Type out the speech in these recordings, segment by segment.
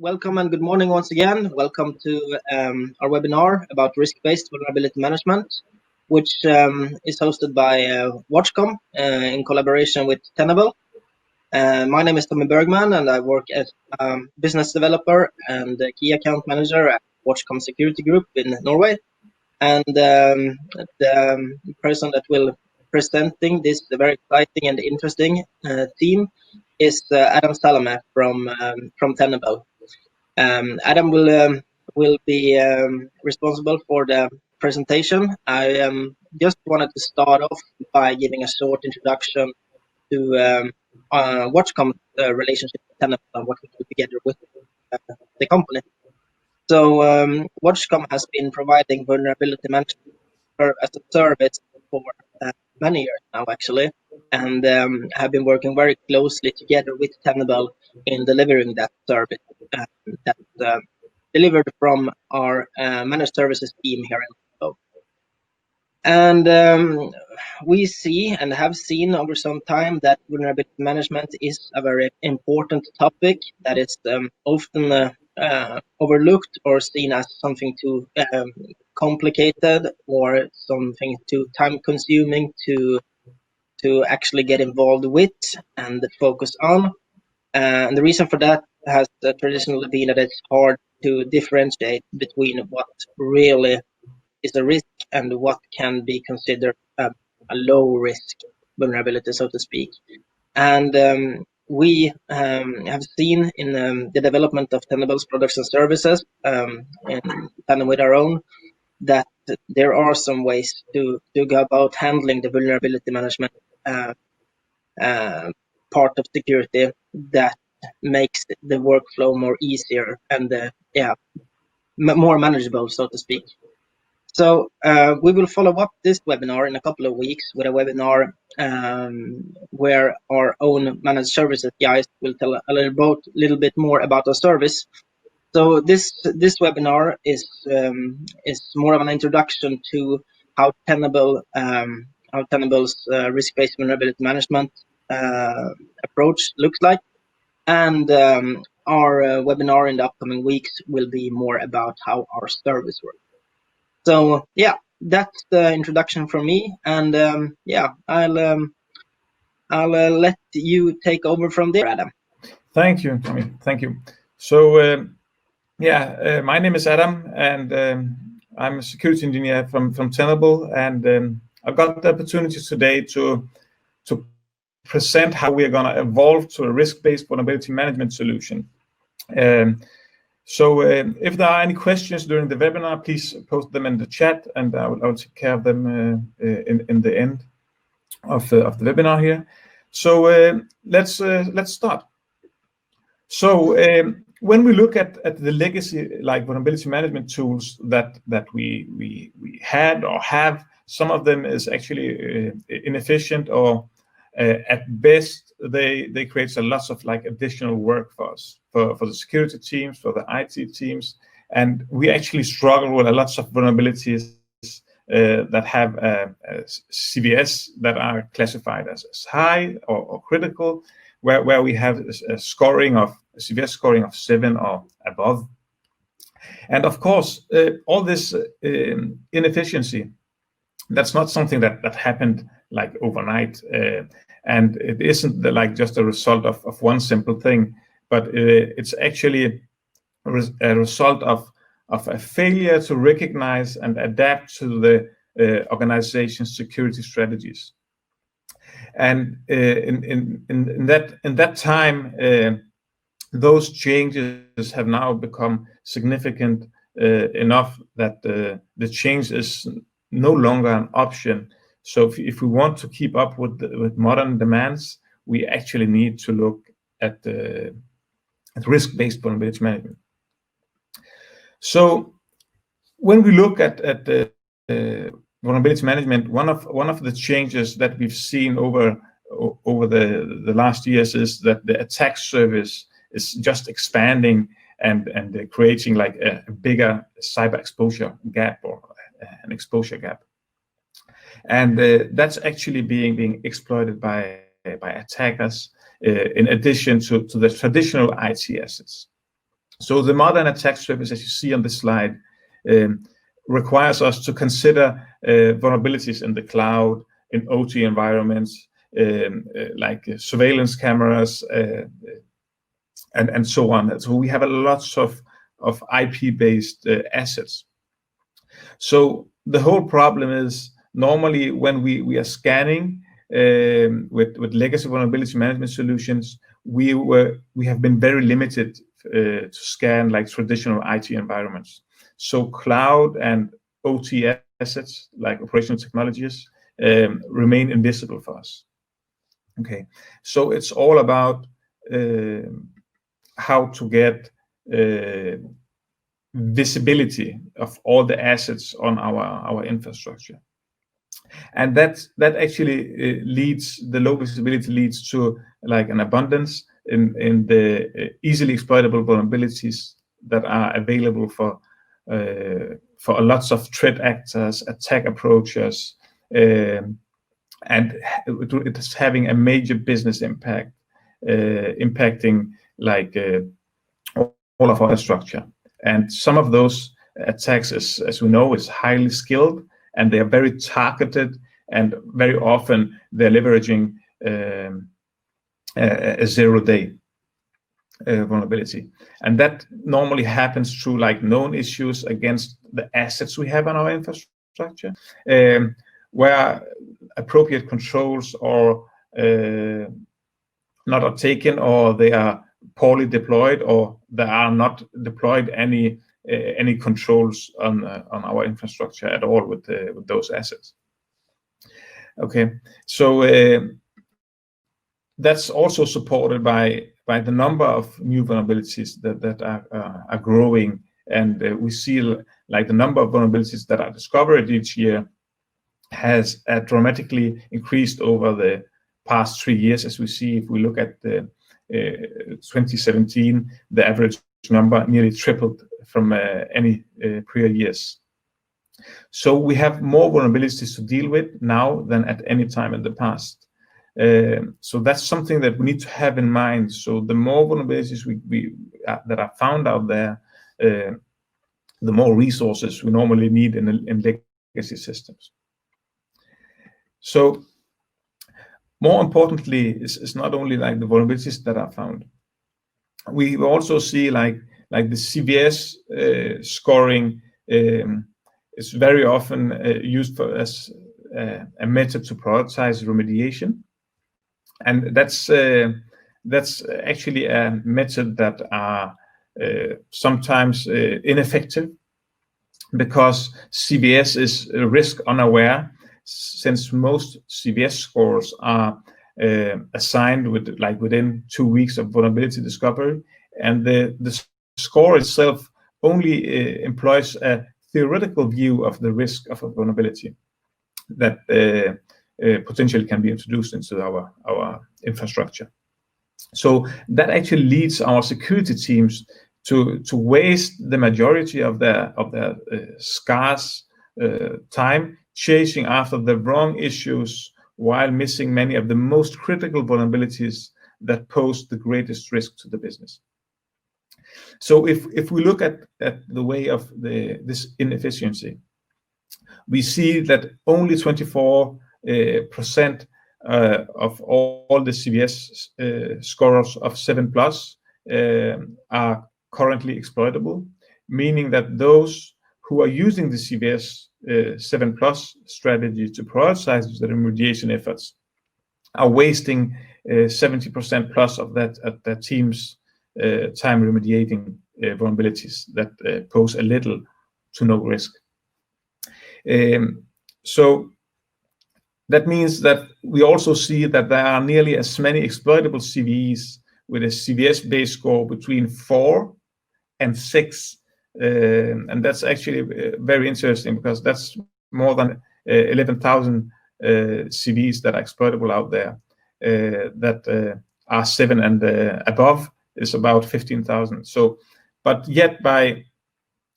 welcome and good morning once again. Welcome to our webinar about risk-based vulnerability management, which is hosted by Watchcom in collaboration with Tenable. My name is Tommy Bergman, and I work as business developer and key account manager at Watchcom Security Group in Norway. And the person that will presenting this very exciting and interesting team is Adam Salame from Tenable. Adam will be responsible for the presentation. I just wanted to start off by giving a short introduction to Watchcom relationship with Tenable and what we do together with the company. So Watchcom has been providing vulnerability management as a service for many years now, actually, and have been working very closely together with Tenable in delivering that service that delivered from our managed services team here in Oslo. And we see and have seen over some time that vulnerability management is a very important topic that is often overlooked or seen as something too complicated or something too time-consuming to actually get involved with and focus on. And the reason for that has traditionally been that it's hard to differentiate between what really is a risk and what can be considered a low-risk vulnerability, so to speak. And we have seen in the development of Tenable's products and services, in tandem with our own, that there are some ways to go about handling the vulnerability management part of security that makes the workflow more easier and more manageable, so to speak. So we will follow up this webinar in a couple of weeks with a webinar where our own managed services guys will tell a little bit more about our service. So this webinar is more of an introduction to how Tenable's risk-based vulnerability management approach looks like, and our webinar in the upcoming weeks will be more about how our service works. So yeah, that's the introduction from me, and I'll let you take over from there, Adam. Thank you, Tommy. Thank you. So my name is Adam, and I'm a security engineer from Tenable, and I've got the opportunity today to present how we are going to evolve to a risk-based vulnerability management solution. So if there are any questions during the webinar, please post them in the chat, and I'll take care of them in the end of the webinar here. So let's start. So when we look at the legacy like vulnerability management tools that we had or have, some of them is actually inefficient, or at best they create a lot of like additional work for us, for the security teams, for the IT teams, and we actually struggle with a lot of vulnerabilities that have CVSS that are classified as high or critical, where we have a scoring of CVSS scoring of 7 or above. And of course, all this inefficiency, that's not something that happened like overnight, and it isn't like just a result of one simple thing, but it's actually a result of a failure to recognize and adapt to the organization's security strategies. And in that time, those changes have now become significant enough that the change is no longer an option. So if we want to keep up with modern demands, we actually need to look at risk-based vulnerability management. So when we look at vulnerability management, one of the changes that we've seen over the last years is that the attack surface is just expanding and creating like a bigger cyber exposure gap or an exposure gap. And that's actually being exploited by attackers in addition to the traditional IT assets. So the modern attack surface, as you see on this slide, requires us to consider vulnerabilities in the cloud, in OT environments, like surveillance cameras, and so on. So we have a lots of IP-based assets. So the whole problem is normally when we are scanning with legacy vulnerability management solutions, we have been very limited to scan like traditional IT environments. So cloud and OT assets like operational technologies remain invisible for us. Okay, so it's all about how to get visibility of all the assets on our infrastructure, and that actually the low visibility leads to like an abundance in the easily exploitable vulnerabilities that are available for lots of threat actors, attack approaches, and it is having a major business impact, impacting like all of our structure. And some of those attacks, as we know, is highly skilled, and they are very targeted, and very often they're leveraging a zero-day vulnerability. And that normally happens through like known issues against the assets we have on our infrastructure, where appropriate controls or not are taken, or they are poorly deployed, or there are not deployed any controls on our infrastructure at all with those assets. Okay, so that's also supported by the number of new vulnerabilities that are growing, and we see like the number of vulnerabilities that are discovered each year has dramatically increased over the past 3 years. As we see, if we look at the 2017, the average number nearly tripled from any prior years. So we have more vulnerabilities to deal with now than at any time in the past. So that's something that we need to have in mind. So the more vulnerabilities that are found out there, the more resources we normally need in legacy systems. So more importantly is not only like the vulnerabilities that are found. We also see like the CVS scoring is very often used as a method to prioritize remediation, and that's actually a method that are sometimes ineffective, because CVS is risk unaware, since most CVS scores are assigned within 2 weeks of vulnerability discovery, and the score itself only employs a theoretical view of the risk of a vulnerability that potentially can be introduced into our infrastructure. So that actually leads our security teams to waste the majority of their scarce time chasing after the wrong issues, while missing many of the most critical vulnerabilities that pose the greatest risk to the business. So if we look at the way of this inefficiency, we see that only 24% of all the CVS scorers of 7+ are currently exploitable, meaning that those who are using the CVS 7+ strategy to prioritize the remediation efforts are wasting 70% plus of that team's time remediating vulnerabilities that pose a little to no risk. So that means that we also see that there are nearly as many exploitable CVEs with a CVS base score between 4 and 6. And that's actually very interesting, because that's more than 11,000 CVs that are exploitable out there. That are 7 and above is about 15,000. So, but yet by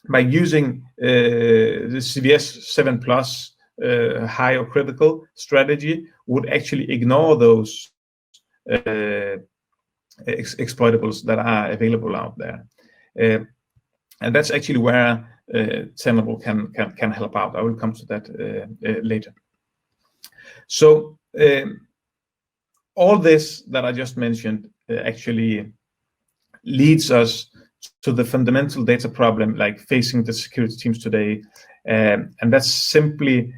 using the CVS 7+ high or critical strategy, would actually ignore those exploitables that are available out there. And that's actually where Tenable can help out. I will come to that later. So all this that I just mentioned actually leads us to the fundamental data problem like facing the security teams today, and that's simply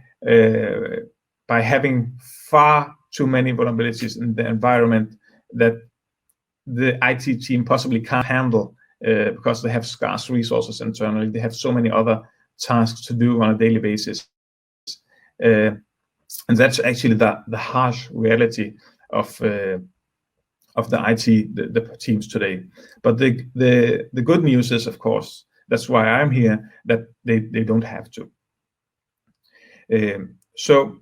by having far too many vulnerabilities in the environment that the IT team possibly can't handle because they have scarce resources internally. They have so many other tasks to do on a daily basis. And that's actually the harsh reality of the IT the teams today. But the good news is, of course, that's why I'm here, that they don't have to. So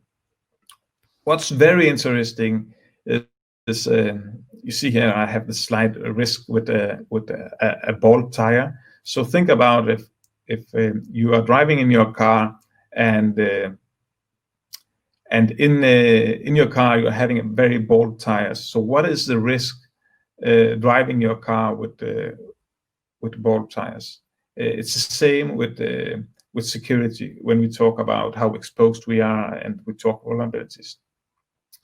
what's very interesting is you see here I have the slide risk with a bald tire. So think about if you are driving in your car and in your car you're having very bald tires. So what is the risk driving your car with bald tires? It's the same with security when we talk about how exposed we are and we talk vulnerabilities.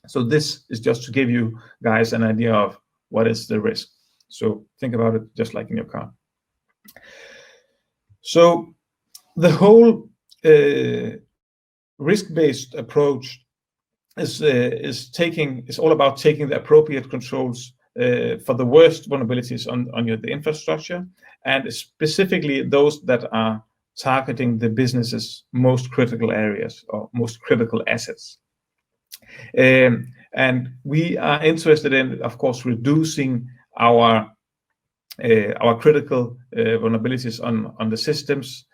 So this is just to give you guys an idea of what is the risk. So think about it just like in your car. So the whole risk-based approach is all about taking the appropriate controls for the worst vulnerabilities on the infrastructure, and specifically those that are targeting the business's most critical areas or most critical assets. And we are interested in, of course, reducing our critical vulnerabilities on the systems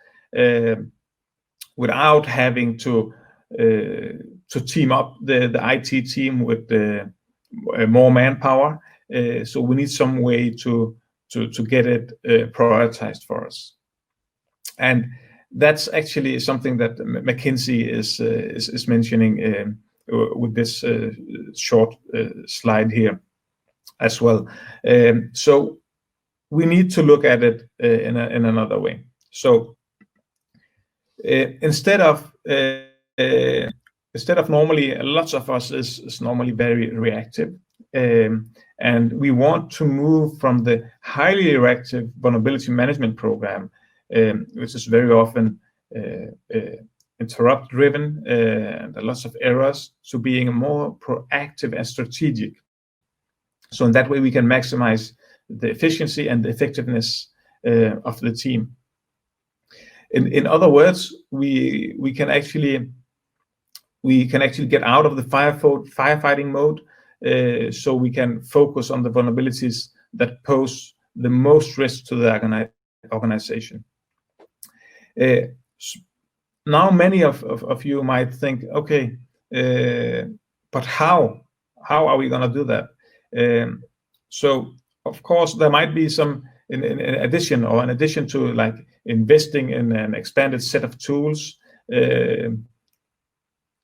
without having to team up the IT team with more manpower. So we need some way to get it prioritized for us. And that's actually something that McKinsey is mentioning with this short slide here as well. So we need to look at it in another way. So instead of normally, lots of us is normally very reactive, and we want to move from the highly reactive vulnerability management program, which is very often interrupt driven and lots of errors, to being more proactive and strategic. So in that way we can maximize the efficiency and the effectiveness of the team. In other words, we can actually get out of the firefighting mode, so we can focus on the vulnerabilities that pose the most risk to the organization. Now many of you might think, okay, but how are we going to do that? So of course there might be some in addition to like investing in an expanded set of tools.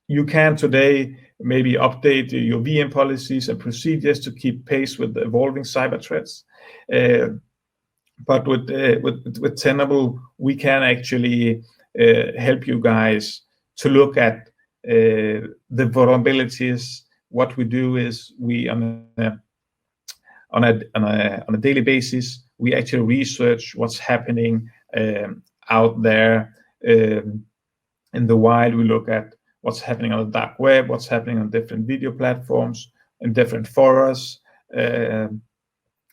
You can today maybe update your VM policies and procedures to keep pace with the evolving cyber threats. But with Tenable, we can actually help you guys to look at the vulnerabilities. What we do is we on a daily basis, we actually research what's happening out there in the wild. We look at what's happening on the dark web, what's happening on different video platforms, in different forums, and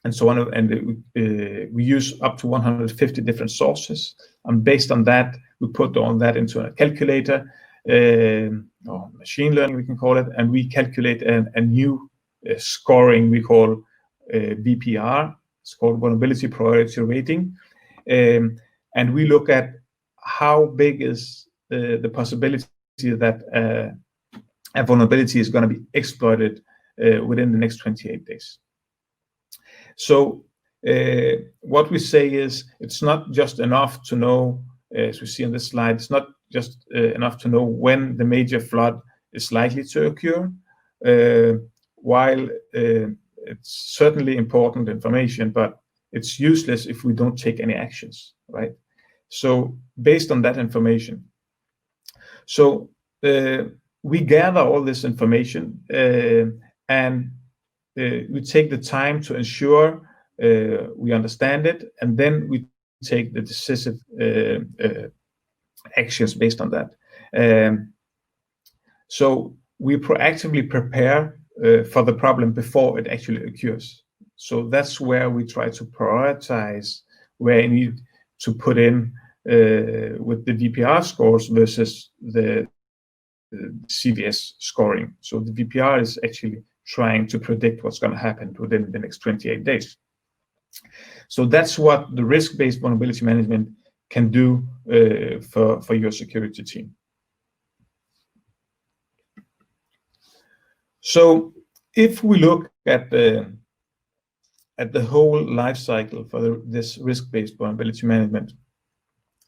so on. And we use up to 150 different sources. And based on that, we put all that into a calculator, or machine learning, we can call it, and we calculate a new scoring we call VPR. It's called Vulnerability Priority Rating. And we look at how big is the possibility that a vulnerability is going to be exploited within the next 28 days. So what we say is, it's not just enough to know, as we see on this slide, it's not just enough to know when the major flood is likely to occur, while it's certainly important information, but it's useless if we don't take any actions, right? So based on that information, so we gather all this information and we take the time to ensure we understand it, and then we take the decisive actions based on that. So we proactively prepare for the problem before it actually occurs. So that's where we try to prioritize where you need to put in with the VPR scores versus the CVS scoring. So the VPR is actually trying to predict what's going to happen within the next 28 days. So that's what the risk-based vulnerability management can do for your security team. So if we look at the whole life cycle for this risk-based vulnerability management,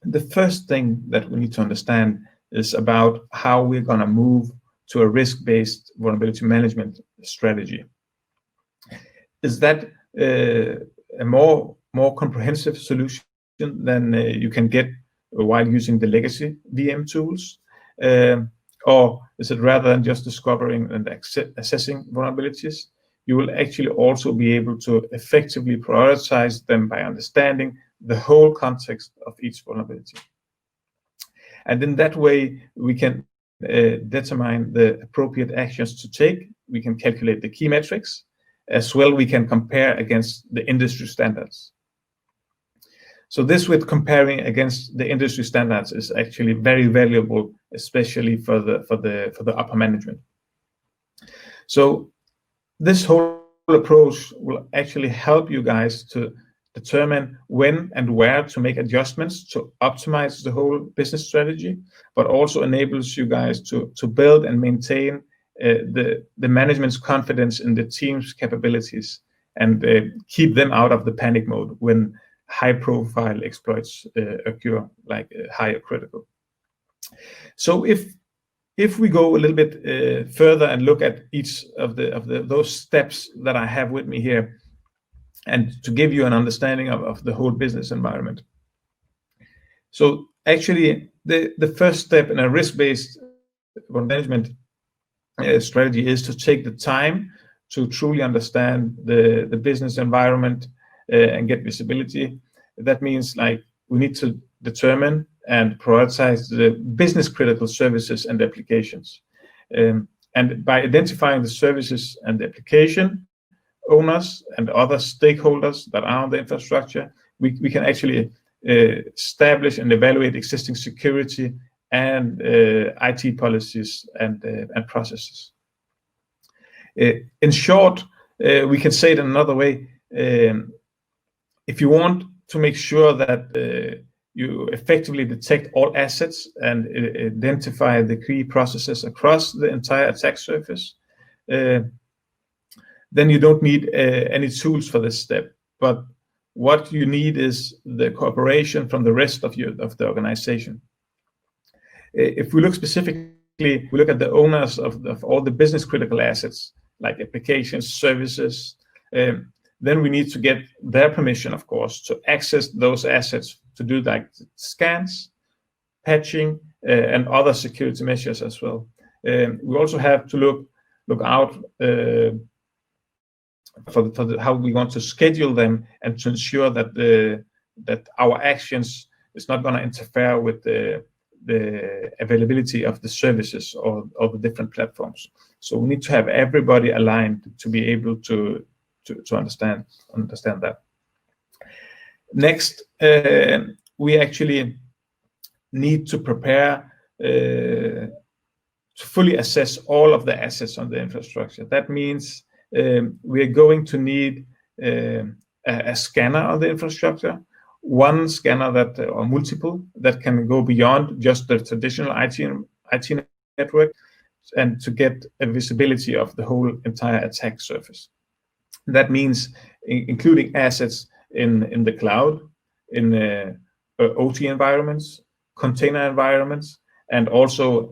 the first thing that we need to understand is about how we're going to move to a risk-based vulnerability management strategy. Is that a more comprehensive solution than you can get while using the legacy VM tools? Or is it rather than just discovering and assessing vulnerabilities, you will actually also be able to effectively prioritize them by understanding the whole context of each vulnerability. And in that way, we can determine the appropriate actions to take. We can calculate the key metrics. As well, we can compare against the industry standards. So this with comparing against the industry standards is actually very valuable, especially for the upper management. So this whole approach will actually help you guys to determine when and where to make adjustments to optimize the whole business strategy, but also enables you guys to build and maintain the management's confidence in the team's capabilities and keep them out of the panic mode when high-profile exploits occur, like higher critical. So if we go a little bit further and look at each of those steps that I have with me here, and to give you an understanding of the whole business environment. So actually, the first step in a risk-based management strategy is to take the time to truly understand the business environment and get visibility. That means like we need to determine and prioritize the business critical services and applications. And by identifying the services and the application owners and other stakeholders that are on the infrastructure, we can actually establish and evaluate existing security and IT policies and processes. In short, we can say it another way. If you want to make sure that you effectively detect all assets and identify the key processes across the entire attack surface, then you don't need any tools for this step. But what you need is the cooperation from the rest of the organization. If we look specifically, we look at the owners of all the business critical assets, like applications, services, then we need to get their permission, of course, to access those assets to do like scans, patching, and other security measures as well. We also have to look out for how we want to schedule them and to ensure that our actions is not going to interfere with the availability of the services or the different platforms. So we need to have everybody aligned to be able to understand that. Next, we actually need to prepare to fully assess all of the assets on the infrastructure. That means we are going to need a scanner on the infrastructure, one scanner that, or multiple, that can go beyond just the traditional IT network and to get a visibility of the whole entire attack surface. That means including assets in the cloud, in OT environments, container environments, and also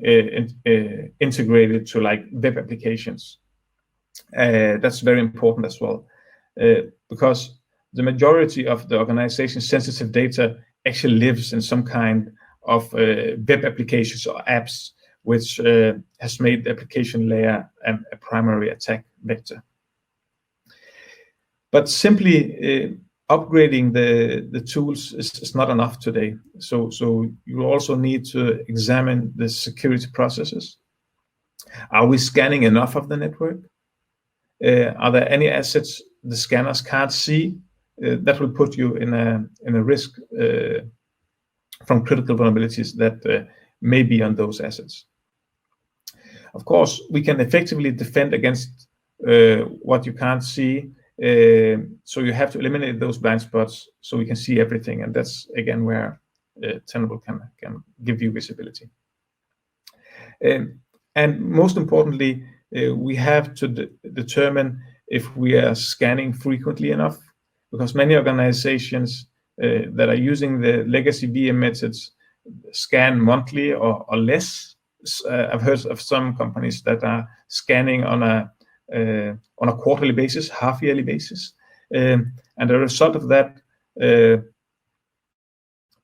integrated to like web applications. That's very important as well, because the majority of the organization's sensitive data actually lives in some kind of web applications or apps, which has made the application layer a primary attack vector. But simply upgrading the tools is not enough today. So you also need to examine the security processes. Are we scanning enough of the network? Are there any assets the scanners can't see? That will put you in a risk from critical vulnerabilities that may be on those assets. Of course, we can effectively defend against what you can't see. So you have to eliminate those blind spots so we can see everything, and that's again where Tenable can give you visibility. And most importantly, we have to determine if we are scanning frequently enough, because many organizations that are using the legacy VM methods scan monthly or less. I've heard of some companies that are scanning on a quarterly basis, half-yearly basis, and the result of that, the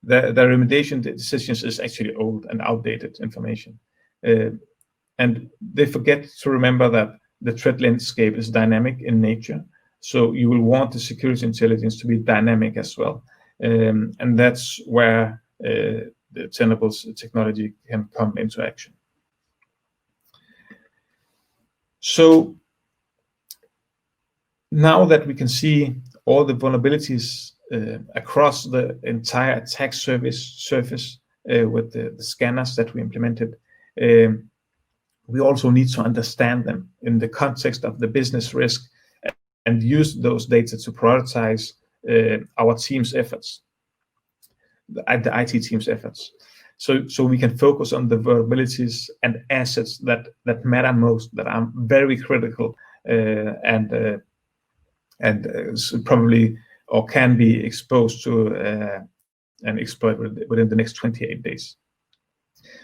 remediation decisions is actually old and outdated information, and they forget to remember that the threat landscape is dynamic in nature. So you will want the security intelligence to be dynamic as well, and that's where the Tenable's technology can come into action. So now that we can see all the vulnerabilities across the entire attack surface with the scanners that we implemented, we also need to understand them in the context of the business risk and use those data to prioritize our team's efforts, the IT team's efforts. So we can focus on the vulnerabilities and assets that matter most, that are very critical and probably or can be exposed to an exploit within the next 28 days.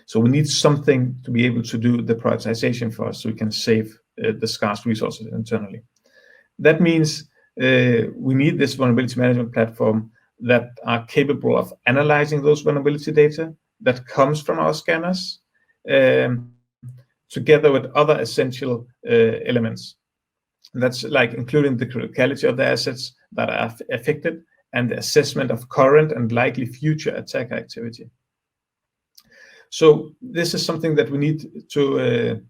So we need something to be able to do the prioritization for us so we can save the scarce resources internally. That means we need this vulnerability management platform that are capable of analyzing those vulnerability data that comes from our scanners, together with other essential elements. That's like including the criticality of the assets that are affected and the assessment of current and likely future attack activity. So this is something that we need to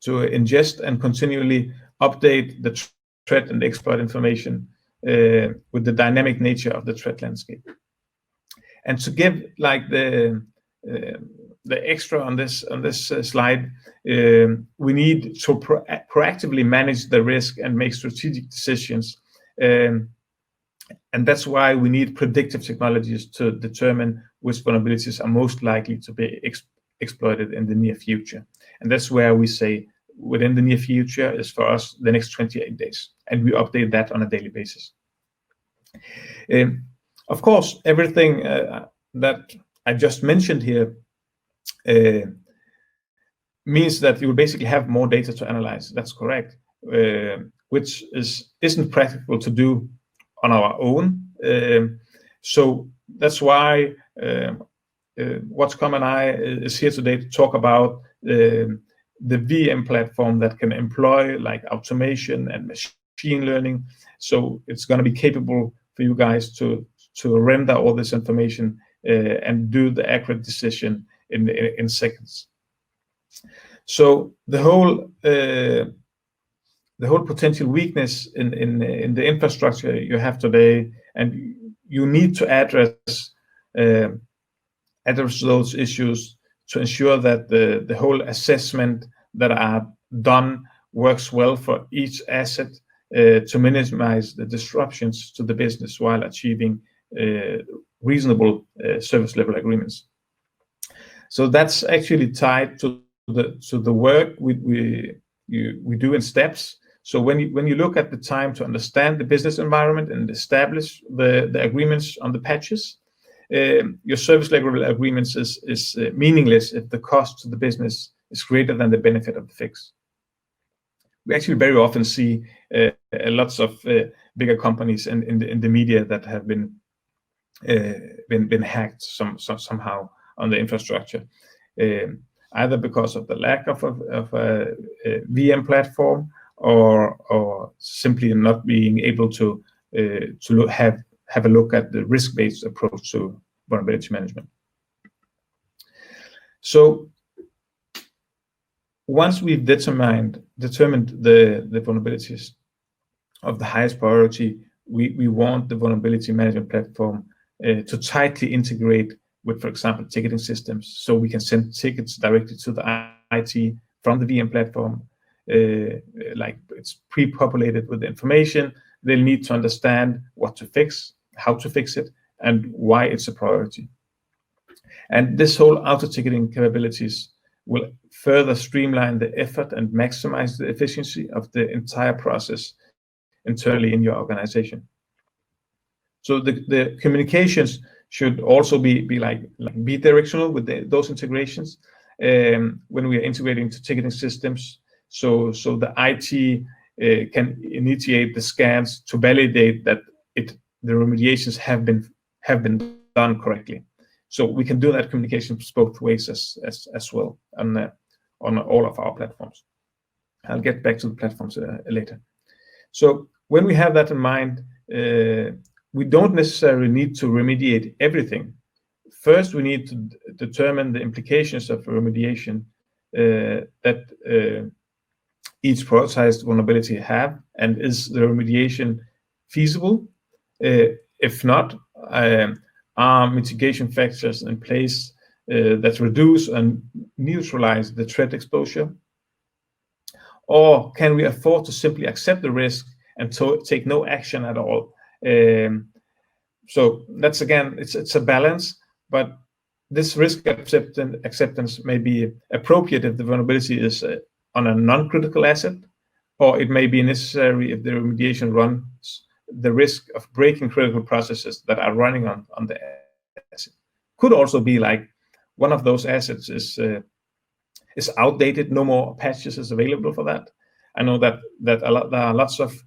ingest and continually update the threat and exploit information with the dynamic nature of the threat landscape. And to give like the extra on this slide, we need to proactively manage the risk and make strategic decisions, and that's why we need predictive technologies to determine which vulnerabilities are most likely to be exploited in the near future. And that's where we say within the near future is for us the next 28 days, and we update that on a daily basis. Of course, everything that I just mentioned here means that you will basically have more data to analyze. That's correct, which isn't practical to do on our own. So that's why Watchcom and I is here today to talk about the VM platform that can employ like automation and machine learning. So it's going to be capable for you guys to render all this information and do the accurate decision in seconds. So the whole potential weakness in the infrastructure you have today, and you need to address those issues to ensure that the whole assessment that are done works well for each asset to minimize the disruptions to the business while achieving reasonable service level agreements. So that's actually tied to the work we do in steps. So when you look at the time to understand the business environment and establish the agreements on the patches, your service level agreements is meaningless if the cost to the business is greater than the benefit of the fix. We actually very often see lots of bigger companies in the media that have been hacked somehow on the infrastructure, either because of the lack of a VM platform, or simply not being able to have a look at the risk-based approach to vulnerability management. So once we've determined the vulnerabilities of the highest priority, we want the vulnerability management platform to tightly integrate with, for example, ticketing systems, so we can send tickets directly to the IT from the VM platform. Like it's pre-populated with the information. They'll need to understand what to fix, how to fix it, and why it's a priority. And this whole auto-ticketing capabilities will further streamline the effort and maximize the efficiency of the entire process internally in your organization. So the communications should also be like bidirectional with those integrations when we are integrating to ticketing systems. So the IT can initiate the scans to validate that the remediations have been done correctly. So we can do that communication both ways as well on all of our platforms. I'll get back to the platforms later. So when we have that in mind, we don't necessarily need to remediate everything. First, we need to determine the implications of remediation that each prioritized vulnerability have, and is the remediation feasible? If not, are mitigation factors in place that reduce and neutralize the threat exposure? Or can we afford to simply accept the risk and take no action at all? So that's, again, it's a balance, but this risk acceptance may be appropriate if the vulnerability is on a non-critical asset, or it may be necessary if the remediation runs the risk of breaking critical processes that are running on the asset. Could also be like one of those assets is outdated, no more patches is available for that. I know that there are lots of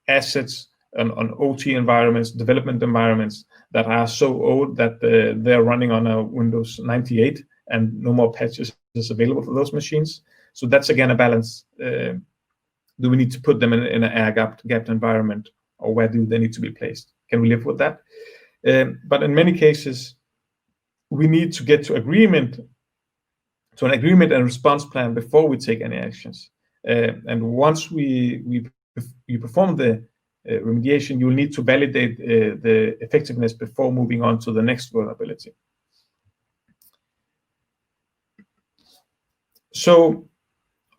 assets on OT environments, development environments that are so old that they're running on a Windows 98 and no more patches is available for those machines. So that's, again, a balance. Do we need to put them in an air-gapped environment, or where do they need to be placed? Can we live with that? But in many cases, we need to get to an agreement and response plan before we take any actions. And once you perform the remediation, you'll need to validate the effectiveness before moving on to the next vulnerability. So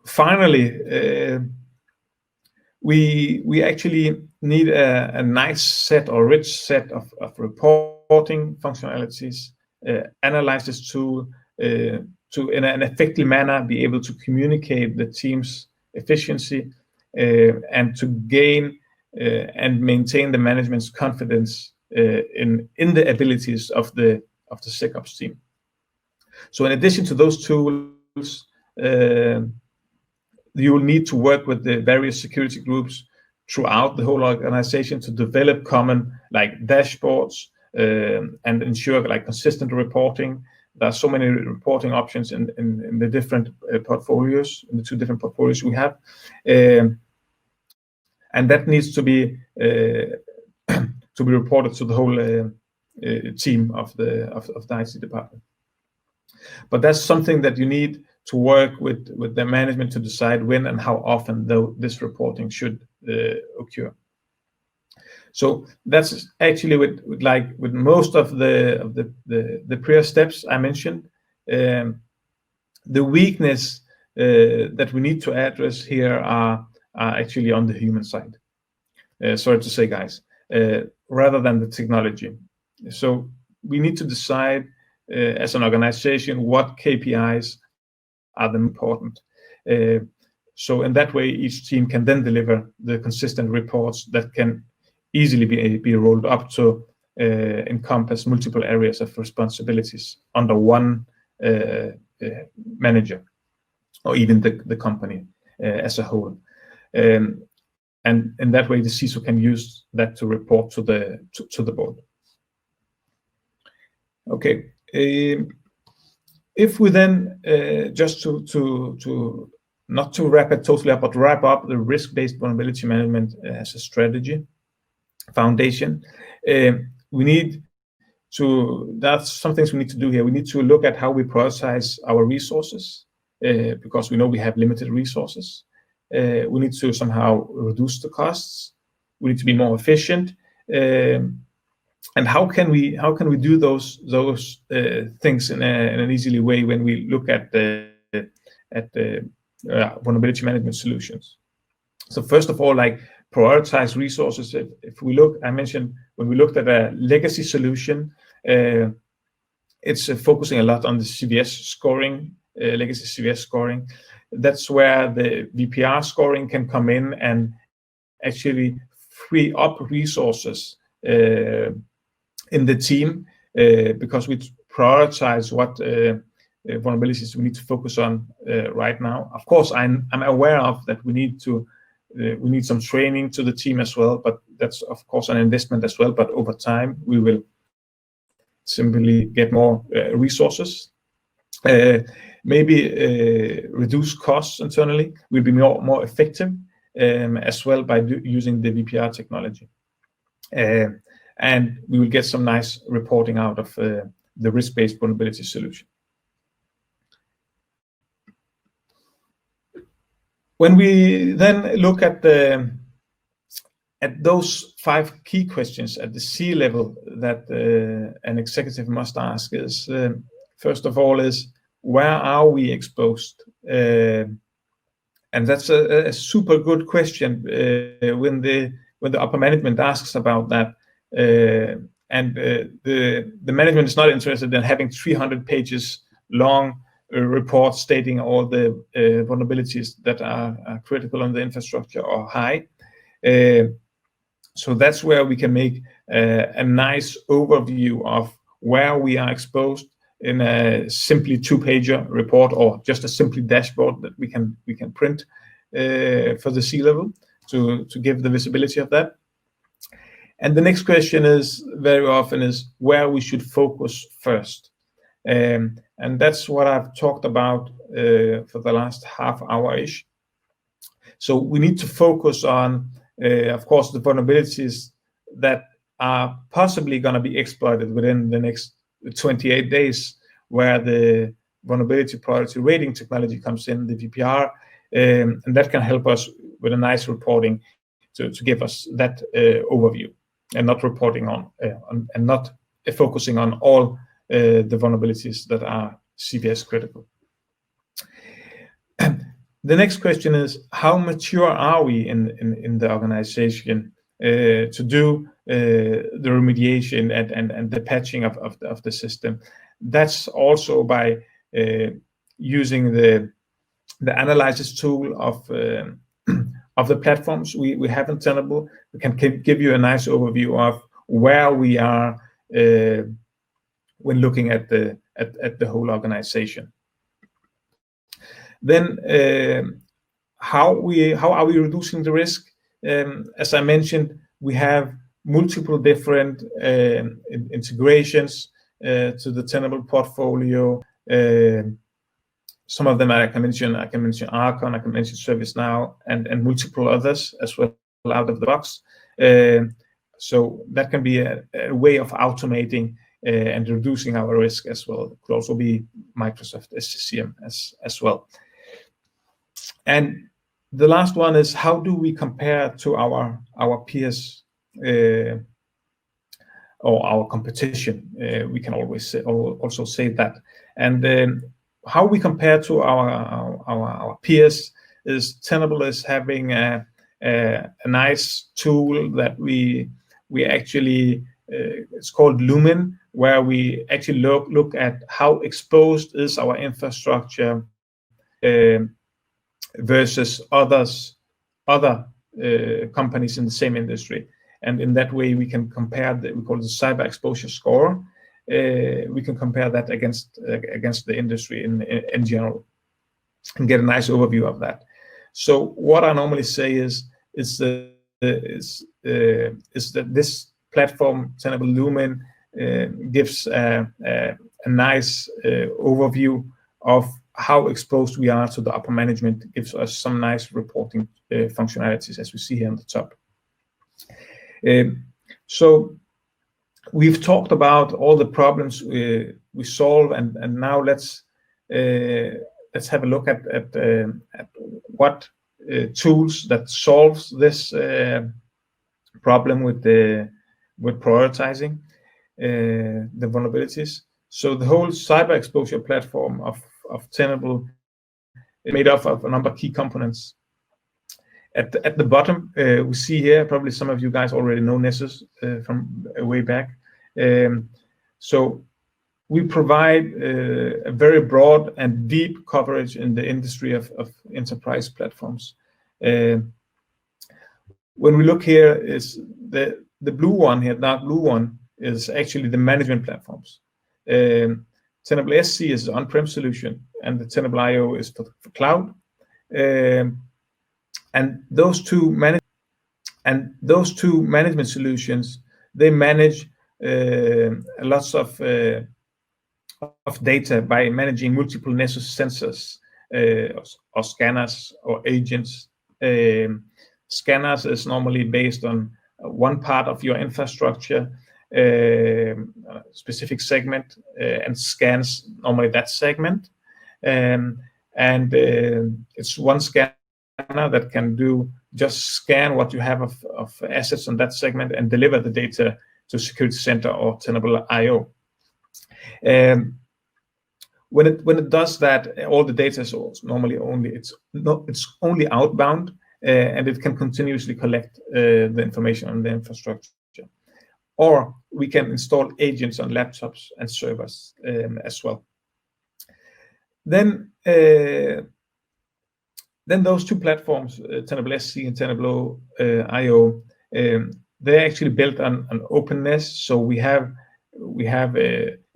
finally, we actually need a nice set or rich set of reporting functionalities, analyze this tool to, in an effective manner, be able to communicate the team's efficiency and to gain and maintain the management's confidence in the abilities of the SecOps team. So in addition to those tools, you will need to work with the various security groups throughout the whole organization to develop common dashboards and ensure consistent reporting. There are so many reporting options in the different portfolios, in the two different portfolios we have, and that needs to be reported to the whole team of the IT department. But that's something that you need to work with the management to decide when and how often this reporting should occur. So that's actually with most of the prior steps I mentioned. The weakness that we need to address here are actually on the human side. Sorry to say, guys, rather than the technology. So we need to decide as an organization what KPIs are the important. So in that way, each team can then deliver the consistent reports that can easily be rolled up to encompass multiple areas of responsibilities under one manager, or even the company as a whole. and in that way, the CISO can use that to report to the board. Okay. If we then just to not to wrap it totally up, but wrap up the risk-based vulnerability management as a strategy foundation, we need to. That's some things we need to do here. We need to look at how we prioritize our resources because we know we have limited resources. We need to somehow reduce the costs. We need to be more efficient. And how can we do those things in an easy way when we look at the vulnerability management solutions? So first of all, like prioritize resources. If we look, I mentioned when we looked at a legacy solution, it's focusing a lot on the CVS scoring, legacy CVS scoring. That's where the VPR scoring can come in and actually free up resources in the team because we prioritize what vulnerabilities we need to focus on right now. Of course, I'm aware of that we need some training to the team as well, but that's of course an investment as well. But over time, we will simply get more resources. Maybe reduce costs internally. We'll be more effective as well by using the VPR technology. And we will get some nice reporting out of the risk-based vulnerability solution. When we then look at those 5 key questions at the C level that an executive must ask is, first of all, is where are we exposed? And that's a super good question when the upper management asks about that. And the management is not interested in having 300 pages long report stating all the vulnerabilities that are critical on the infrastructure or high. So that's where we can make a nice overview of where we are exposed in a simply 2-pager report or just a simply dashboard that we can print for the C-level to give the visibility of that. And the next question is very often is where we should focus first. And that's what I've talked about for the last half hour-ish. So we need to focus on, of course, the vulnerabilities that are possibly going to be exploited within the next 28 days, where the vulnerability priority rating technology comes in, the VPR, and that can help us with a nice reporting to give us that overview, and not reporting on and not focusing on all the vulnerabilities that are CVS critical. The next question is, how mature are we in the organization to do the remediation and the patching of the system? That's also by using the analysis tool of the platforms we have in Tenable. We can give you a nice overview of where we are when looking at the whole organization. Then how are we reducing the risk? As I mentioned, we have multiple different integrations to the Tenable portfolio. Some of them I can mention Archon, I can mention ServiceNow, and multiple others as well out of the box. So that can be a way of automating and reducing our risk as well. It could also be Microsoft SCCM as well. And the last one is, how do we compare to our peers or our competition? We can always also say that. And how we compare to our peers is Tenable is having a nice tool that we actually it's called Lumen, where we actually look at how exposed is our infrastructure versus other companies in the same industry. And in that way, we can compare we call it the cyber exposure score. We can compare that against the industry in general and get a nice overview of that. So what I normally say is the that this platform, Tenable Lumen, gives a nice overview of how exposed we are to the upper management. It gives us some nice reporting functionalities, as we see here on the top. So we've talked about all the problems we solve, and now let's have a look at what tools that solves this problem with prioritizing the vulnerabilities. So the whole cyber exposure platform of Tenable is made up of a number of key components. At the bottom, we see here, probably some of you guys already know Nessus from way back. So we provide a very broad and deep coverage in the industry of enterprise platforms. When we look here, is the blue one here, dark blue one, is actually the management platforms. Tenable SC is the on-prem solution, and the Tenable IO is for cloud. And those two management solutions, they manage lots of data by managing multiple Nessus sensors or scanners or agents. Scanners is normally based on one part of your infrastructure, specific segment, and scans normally that segment. And it's one scanner that can just scan what you have of assets on that segment and deliver the data to Security Center or Tenable IO. When it does that, all the data is normally it's only outbound, and it can continuously collect the information on the infrastructure. Or we can install agents on laptops and servers as well. Then those two platforms, Tenable SC and Tenable IO, they're actually built on openness. So we have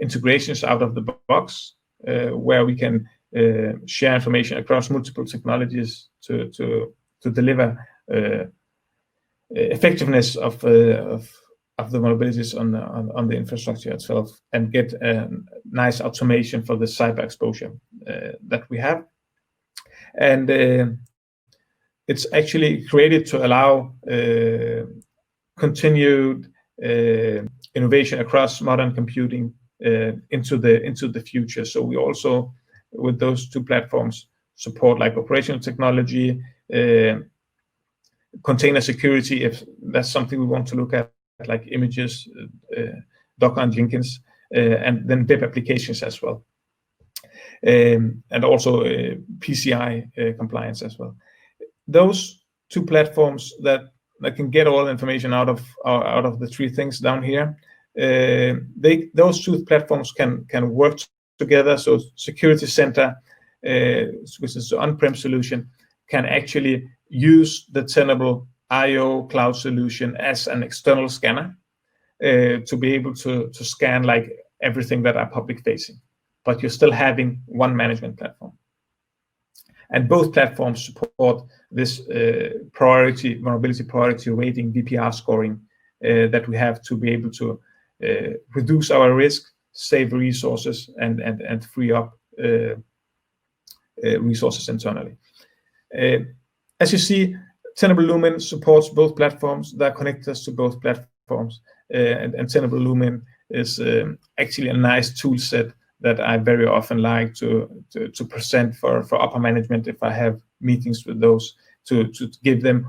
integrations out of the box where we can share information across multiple technologies to deliver effectiveness of the vulnerabilities on the infrastructure itself, and get a nice automation for the cyber exposure that we have. And it's actually created to allow continued innovation across modern computing into the future. So we also, with those two platforms, support like operational technology, container security, if that's something we want to look at, like images, Docker and Jenkins, and then web applications as well. And also PCI compliance as well. Those two platforms that can get all the information out of the three things down here, those two platforms can work together. So Security Center, which is the on-prem solution, can actually use the Tenable IO cloud solution as an external scanner to be able to scan like everything that are public facing, but you're still having one management platform. And both platforms support this vulnerability priority rating, VPR scoring, that we have to be able to reduce our risk, save resources, and free up resources internally. As you see, Tenable Lumen supports both platforms. There are connectors to both platforms, and Tenable Lumen is actually a nice tool set that I very often like to present for upper management if I have meetings with those, to give them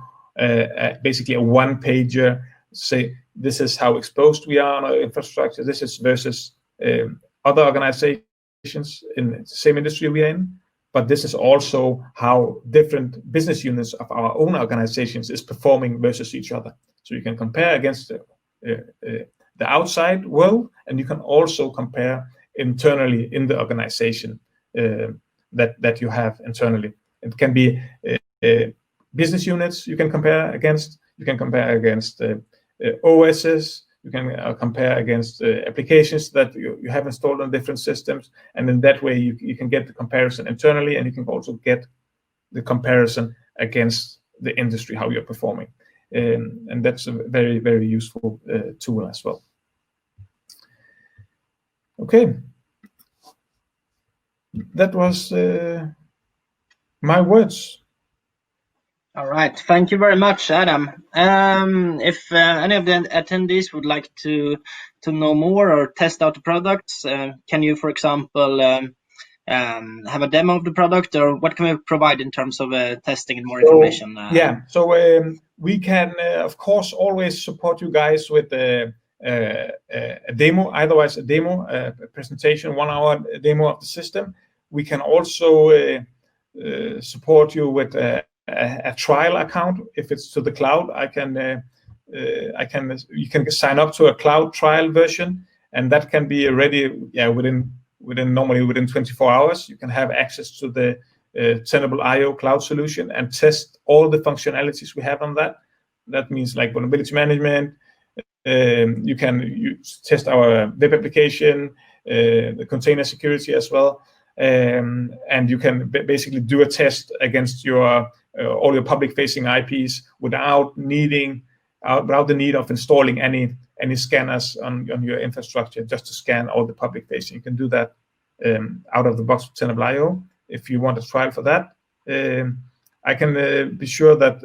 basically a one-pager, say this is how exposed we are on our infrastructure, this is versus other organizations in the same industry we are in, but this is also how different business units of our own organizations is performing versus each other. So you can compare against the outside world, and you can also compare internally in the organization that you have internally. It can be business units you can compare against. You can compare against OSs. You can compare against applications that you have installed on different systems. And in that way, you can get the comparison internally, and you can also get the comparison against the industry, how you're performing. and that's a very, very useful tool as well. Okay, that was my words. All right, thank you very much, Adam. If any of the attendees would like to know more or test out the products, can you, for example, have a demo of the product, or what can we provide in terms of testing and more information? Yeah, so we can, of course, always support you guys with a demo, otherwise a demo, a presentation, 1 hour demo of the system. We can also support you with a trial account. If it's to the cloud, you can sign up to a cloud trial version, and that can be ready normally within 24 hours. You can have access to the Tenable IO cloud solution and test all the functionalities we have on that. That means like vulnerability management. You can test our web application, the container security as well, and you can basically do a test against your all your public-facing IPs without the need of installing any scanners on your infrastructure, just to scan all the public-facing. You can do that out of the box with Tenable IO. If you want a trial for that, I can be sure that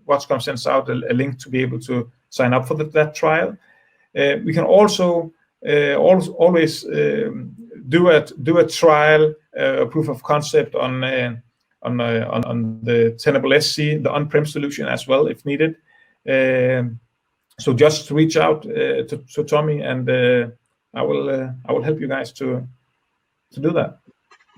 Watchcom sends out a link to be able to sign up for that trial. We can also always do a trial, a proof of concept on the Tenable SC, the on-prem solution as well, if needed. So just reach out to Tommy, and I will help you guys to do that.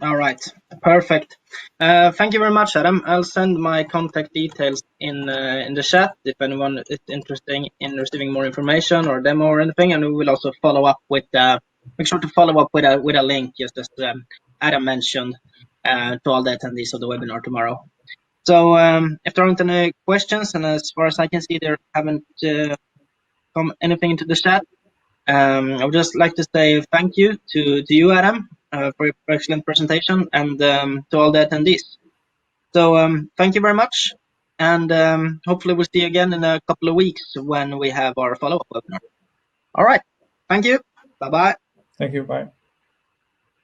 All right, perfect. Thank you very much, Adam. I'll send my contact details in the chat if anyone is interested in receiving more information or demo or anything, and we will also follow up with make sure to follow up with a link, just as Adam mentioned, to all the attendees of the webinar tomorrow. So if there aren't any questions, and as far as I can see, there haven't come anything into the chat, I would just like to say thank you to you, Adam, for your excellent presentation, and to all the attendees. So thank you very much, and hopefully we'll see you again in a couple of weeks when we have our follow-up webinar. All right, thank you. Bye-bye. Thank you. Bye.